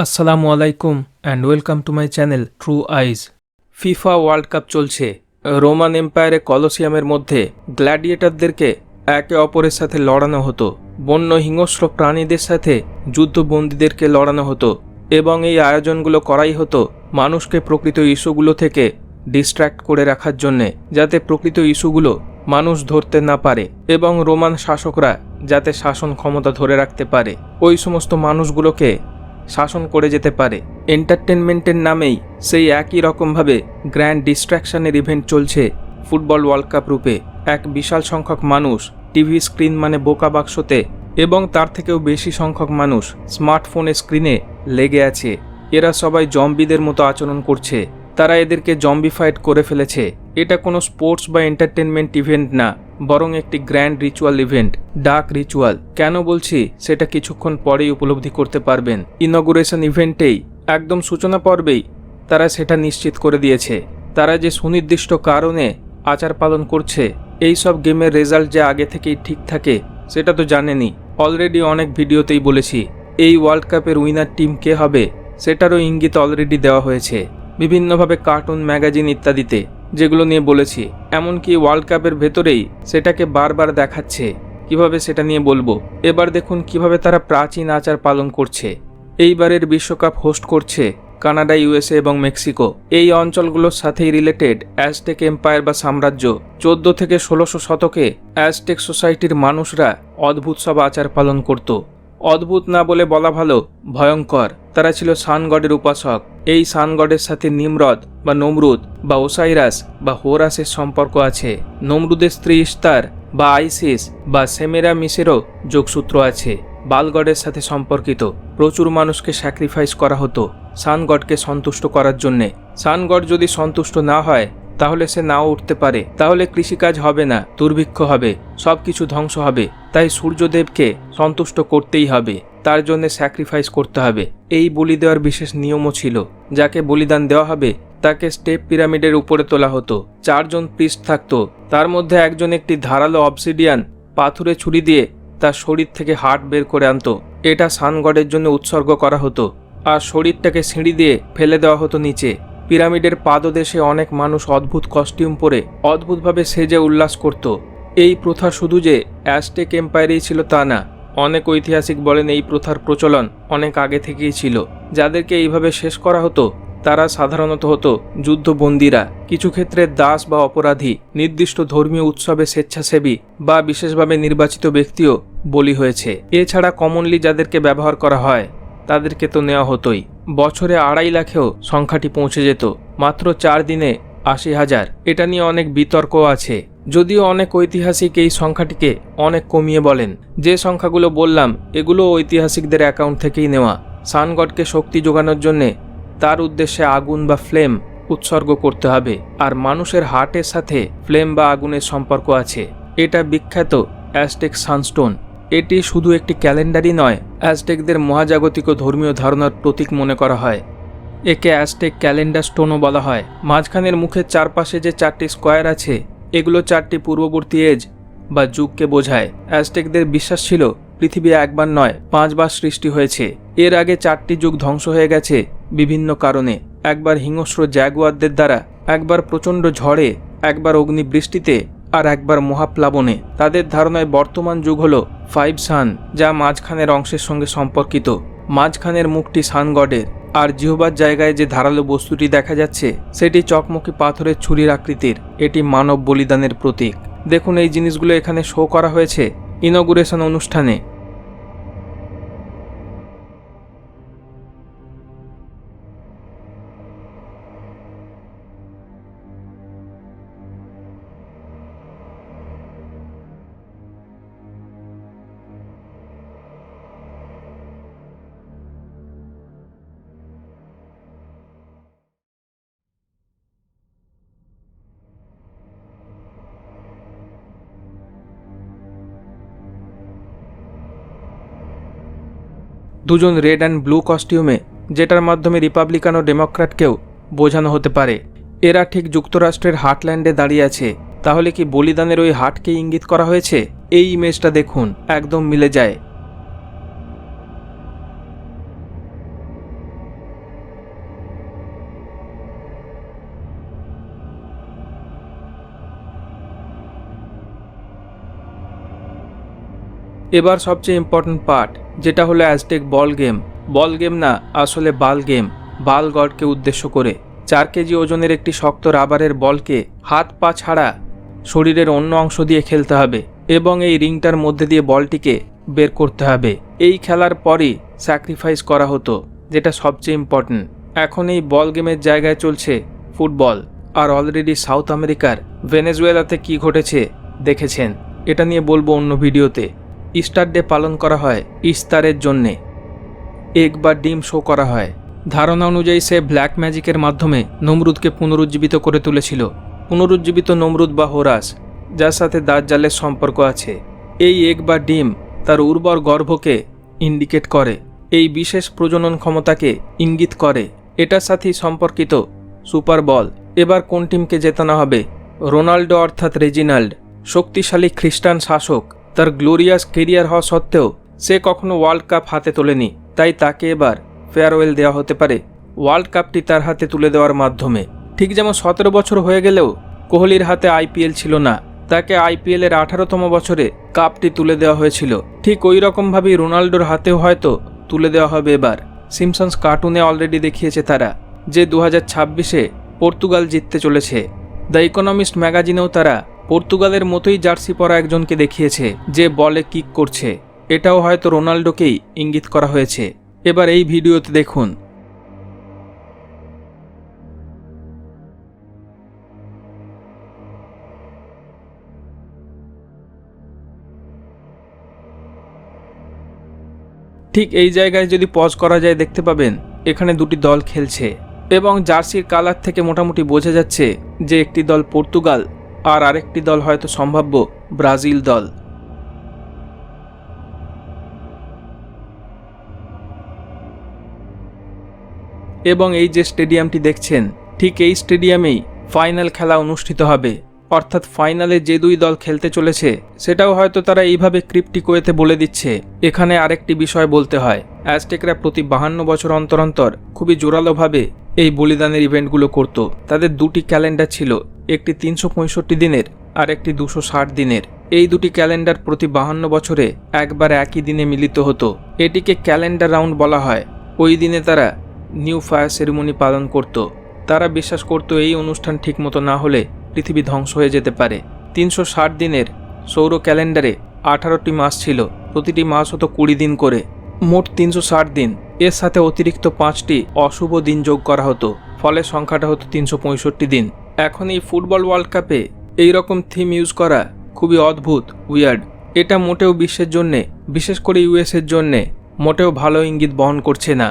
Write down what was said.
আসসালামু আলাইকুম and welcome to my channel true eyes. FIFA world cup চলছে। Roman এম্পায়ারে কলোসিয়ামের মধ্যে গ্ল্যাডিয়েটরদেরকে একে অপরের সাথে লড়ানো হতো, বন্য হিংস্র প্রাণীদের সাথে যুদ্ধবন্দীদেরকে লড়ানো হতো, এবং এই আয়োজনগুলো করাই হতো মানুষকে প্রকৃত ইস্যুগুলো থেকে ডিস্ট্র্যাক্ট করে রাখার জন্যে, যাতে প্রকৃত ইস্যুগুলো মানুষ ধরতে না পারে এবং রোমান শাসকরা যাতে শাসন ক্ষমতা ধরে রাখতে পারে, ওই সমস্ত মানুষগুলোকে শাসন করে যেতে পারে। এন্টারটেনমেন্টের নামেই সেই একই রকমভাবে গ্র্যান্ড ডিস্ট্র্যাকশনের ইভেন্ট চলছে ফুটবল ওয়ার্ল্ড কাপ রূপে। এক বিশাল সংখ্যক মানুষ টিভি স্ক্রিন মানে বোকা বাক্সতে, এবং তার থেকেও বেশি সংখ্যক মানুষ স্মার্টফোনের স্ক্রিনে লেগে আছে। এরা সবাই জম্বিদের মতো আচরণ করছে, তারা এদেরকে জম্বিফাইড করে ফেলেছে। এটা কোনো স্পোর্টস বা এন্টারটেনমেন্ট ইভেন্ট না, বরং একটি grand ritual event, dark ritual. কেন বলছি সেটা কিছুক্ষণ পরেই উপলব্ধি করতে পারবেন। ইনগুরেশন ইভেন্টেই একদম সূচনা পর্বেই তারা সেটা নিশ্চিত করে দিয়েছে। তারা যে সুনির্দিষ্ট কারণে আচার পালন করছে, এই সব গেমের রেজাল্ট যে আগে থেকেই ঠিক থাকে সেটা তো জানেনই। অলরেডি অনেক ভিডিওতেই বলেছি এই ওয়ার্ল্ড কাপের উইনার টিম কে হবে সেটারও ইঙ্গিত অলরেডি দেওয়া হয়েছে বিভিন্নভাবে, কার্টুন, ম্যাগাজিন ইত্যাদিতে, যেগুলো নিয়ে বলেছি। এমনকি ওয়ার্ল্ড কাপের ভেতরেই সেটাকে বারবার দেখাচ্ছে। কিভাবে সেটা নিয়ে বলবো। এবার দেখুন কিভাবে তারা প্রাচীন আচার পালন করছে। এইবারের বিশ্বকাপ হোস্ট করছে কানাডা, ইউএসএ এবং মেক্সিকো। এই অঞ্চলগুলোর সাথেই রিলেটেড অ্যাজটেক এম্পায়ার বা সাম্রাজ্য। 14 থেকে 1600 শতকে অ্যাজটেক সোসাইটির মানুষরা অদ্ভুত সব আচার পালন করত। অদ্ভুত না বলে বলা ভালো, ভয়ঙ্কর। তারা ছিল সান গডের উপাসক। এই সান গডের সাথে নিমরদ বা নমরুদ বা ওসাইরাস বা হোরাসের সম্পর্ক আছে। নমরুদের স্ত্রী ইস্তার বা আইসিস বা সেমেরামিসেরও যোগসূত্র আছে। বাল গডের সাথে সম্পর্কিত। প্রচুর মানুষকে স্যাক্রিফাইস করা হতো সান গডকে সন্তুষ্ট করার জন্যে। সান গড যদি সন্তুষ্ট না হয় তাহলে সে নাও উঠতে পারে, তাহলে কৃষিকাজ হবে না, দুর্ভিক্ষ হবে, সবকিছু ধ্বংস হবে। তাই সূর্যদেবকে সন্তুষ্ট করতেই হবে, তার জন্য স্যাক্রিফাইস করতে হবে। এই বলি দেওয়ার বিশেষ নিয়মও ছিল। যাকে বলিদান দেওয়া হবে তাকে স্টেপ পিরামিডের উপরে তোলা হতো। 4 জন প্রিস্ট থাকতো, তার মধ্যে একজন একটি ধারালো অবসিডিয়ান পাথুরে ছুরি দিয়ে তার শরীর থেকে হার্ট বের করে আনতো। এটা সান গডের জন্য উৎসর্গ করা হতো, আর শরীরটাকে সিঁড়ি দিয়ে ফেলে দেওয়া হতো নিচে। পিরামিডের পাদদেশে অনেক মানুষ অদ্ভুত কস্টিউম পরে অদ্ভুতভাবে সেজে উল্লাস করত। এই প্রথা শুধু যে অ্যাজটেক এম্পায়ারেই ছিল তা না, অনেক ঐতিহাসিক বলেন এই প্রথার প্রচলন অনেক আগে থেকেই ছিল। যাদেরকে এইভাবে শেষ করা হতো তারা সাধারণত হতো যুদ্ধবন্দীরা, কিছু ক্ষেত্রে দাস বা অপরাধী, নির্দিষ্ট ধর্মীয় উৎসবে স্বেচ্ছাসেবী বা বিশেষভাবে নির্বাচিত ব্যক্তিও বলি হয়েছে। এছাড়া কমনলি যাদেরকে ব্যবহার করা হয় তাদেরকে তো নেওয়া হতোই। বছরে 2.5 লাখেও সংখ্যাটি পৌঁছে যেত। মাত্র 4 দিনে 80,000। এটা নিয়ে অনেক বিতর্ক আছে, যদিও অনেক ঐতিহাসিক এই সংখ্যাটিকে অনেক কমিয়ে বলেন। যে সংখ্যাগুলো বললাম এগুলো ঐতিহাসিকদের অ্যাকাউন্ট থেকেই নেওয়া। সান গডকে শক্তি যোগানোর জন্যে তার উদ্দেশ্যে আগুন বা ফ্লেম উৎসর্গ করতে হবে, আর মানুষের হার্টের সাথে ফ্লেম বা আগুনের সম্পর্ক আছে। এটা বিখ্যাত অ্যাজটেক সানস্টোন। এটি শুধু একটি ক্যালেন্ডারই নয়, অ্যাজটেকদের মহাজাগতিক ও ধর্মীয় ধারণার প্রতীক মনে করা হয়। একে অ্যাজটেক ক্যালেন্ডার স্টোনও বলা হয়। মাঝখানের মুখের চারপাশে যে 4টি স্কোয়ার আছে এগুলো 4টি পূর্ববর্তী এজ বা যুগকে বোঝায়। অ্যাজটেকদের বিশ্বাস ছিল পৃথিবী একবার নয় 5 বার সৃষ্টি হয়েছে। এর আগে 4টি যুগ ধ্বংস হয়ে গেছে বিভিন্ন কারণে। একবার হিংস্র জ্যাগুয়ারদের দ্বারা, একবার প্রচণ্ড ঝড়ে, একবার অগ্নিবৃষ্টিতে, আর একবার মহাপ্লাবনে। তাদের ধারণায় বর্তমান যুগ হল 5 সান, যা মাঝখানের অংশের সঙ্গে সম্পর্কিত। মাঝখানের মুখটি সান গডের, আর জিহ্বার জায়গায় যে ধারালো বস্তুটি দেখা যাচ্ছে সেটি চকমকি পাথরের ছুরির আকৃতির। এটি মানব বলিদানের প্রতীক। দেখুন এই জিনিসগুলো এখানে শো করা হয়েছে ইনগুরেশন অনুষ্ঠানে। দুজন রেড অ্যান্ড ব্লু কস্টিউমে, যেটার মাধ্যমে রিপাবলিকান ও ডেমোক্র্যাটকেও বোঝানো হতে পারে। এরা ঠিক যুক্তরাষ্ট্রের হার্টল্যান্ডে দাঁড়িয়ে আছে। তাহলে কি বলিদানের ওই হার্টকে ইঙ্গিত করা হয়েছে? এই ইমেজটা দেখুন, একদম মিলে যায়। এবার সবচেয়ে ইম্পর্টেন্ট পার্ট, যেটা হলো Aztec ball game. Ball game না, আসলে বাল গেম। বাল গডকে উদ্দেশ্য করে 4 কেজি ওজনের একটি শক্ত রাবারের বলকে হাত পা ছাড়া শরীরের অন্য অংশ দিয়ে খেলতে হবে এবং এই রিংটার মধ্যে দিয়ে বলটিকে বের করতে হবে। এই খেলার পরই স্যাক্রিফাইস করা হতো, যেটা সবচেয়ে ইম্পর্টেন্ট। এখন এই বল গেমের জায়গায় চলছে ফুটবল। আর অলরেডি সাউথ আমেরিকার ভেনেজুয়েলাতে কি ঘটেছে দেখেছেন। এটা নিয়ে বলবো অন্য ভিডিওতে। ইস্টার ডে পালন করা হয় ইস্তারের জন্যে। এগ বা ডিম শো করা হয়। ধারণা অনুযায়ী সে ব্ল্যাক ম্যাজিকের মাধ্যমে নমরুদকে পুনরুজ্জীবিত করে তুলেছিল। পুনরুজ্জীবিত নমরুদ বা হোরাস, যার সাথে দাজ্জালের সম্পর্ক আছে। এই এগ বা ডিম তার উর্বর গর্ভকে ইন্ডিকেট করে, এই বিশেষ প্রজনন ক্ষমতাকে ইঙ্গিত করে। এটার সাথেই সম্পর্কিত সুপার বল। এবার কোন টিমকে জেতানো হবে? রোনাল্ডো অর্থাৎ রেজিনাল্ড, শক্তিশালী খ্রিস্টান শাসক। তার গ্লোরিয়াস কেরিয়ার হওয়া সত্ত্বেও সে কখনো ওয়ার্ল্ড কাপ হাতে তোলেনি, তাই তাকে এবার ফেয়ারওয়েল দেওয়া হতে পারে ওয়ার্ল্ড কাপটি তার হাতে তুলে দেওয়ার মাধ্যমে। ঠিক যেমন 17 বছর হয়ে গেলেও কোহলির হাতে আইপিএল ছিল না, তাকে আইপিএলের 18তম বছরে কাপটি তুলে দেওয়া হয়েছিল। ঠিক ওই রকমভাবেই রোনাল্ডোর হাতেও হয়তো তুলে দেওয়া হবে এবার। সিম্পসন্স কার্টুনে অলরেডি দেখিয়েছে তারা যে 2026-এ পর্তুগাল জিততে চলেছে। দ্য ইকোনমিস্ট ম্যাগাজিনেও তারা পর্তুগালের মতোই জার্সি পরা একজনকে দেখিয়েছে যে বলে কিক করছে। এটাও হয়তো রোনাল্ডোকেই ইঙ্গিত করা হয়েছে। এবার এই ভিডিওতে দেখুন। ঠিক এই জায়গায় যদি পজ করা যায় দেখতে পাবেন এখানে দুটি দল খেলছে এবং জার্সির কালার থেকে মোটামুটি বোঝা যাচ্ছে যে একটি দল পর্তুগাল আর আরেকটি দল হয়তো সম্ভাব্য ব্রাজিল দল। এবং এই যে স্টেডিয়ামটি দেখছেন, ঠিক এই স্টেডিয়ামেই ফাইনাল খেলা অনুষ্ঠিত হবে। অর্থাৎ ফাইনালে যে দুই দল খেলতে চলেছে সেটাও হয়তো তারা এইভাবে ক্রিপ্টিকোয়েতে বলে দিচ্ছে। এখানে আরেকটি বিষয় বলতে হয়, অ্যাজটেকরা প্রতি 52 বছর অন্তর অন্তর খুবই জোরালোভাবে এই বলিদানের ইভেন্টগুলো করত। তাদের দুটি ক্যালেন্ডার ছিল, একটি 365 দিনের আর একটি 260 দিনের। এই দুটি ক্যালেন্ডার প্রতি 52 বছরে একবার একই দিনে মিলিত হতো। এটিকে ক্যালেন্ডার রাউন্ড বলা হয়। ওই দিনে তারা নিউ ফায়ার সেরিমনি পালন করত। তারা বিশ্বাস করত এই অনুষ্ঠান ঠিকমতো না হলে পৃথিবী ধ্বংস হয়ে যেতে পারে। 360 দিনের সৌর ক্যালেন্ডারে 18টি মাস ছিল, প্রতিটি মাস হতো 20 দিন করে, মোট 360 দিন। এর সাথে অতিরিক্ত 5টি অশুভ দিন যোগ করা হতো, ফলে সংখ্যাটা হতো 365 দিন। এখন এই ফুটবল ওয়ার্ল্ড কাপে এইরকম থিম ইউজ করা খুবই অদ্ভুত, উইয়ার্ড। এটা মোটেও বিশ্বের জন্যে, বিশেষ করে ইউএসের জন্যে মোটেও ভালো ইঙ্গিত বহন করছে না।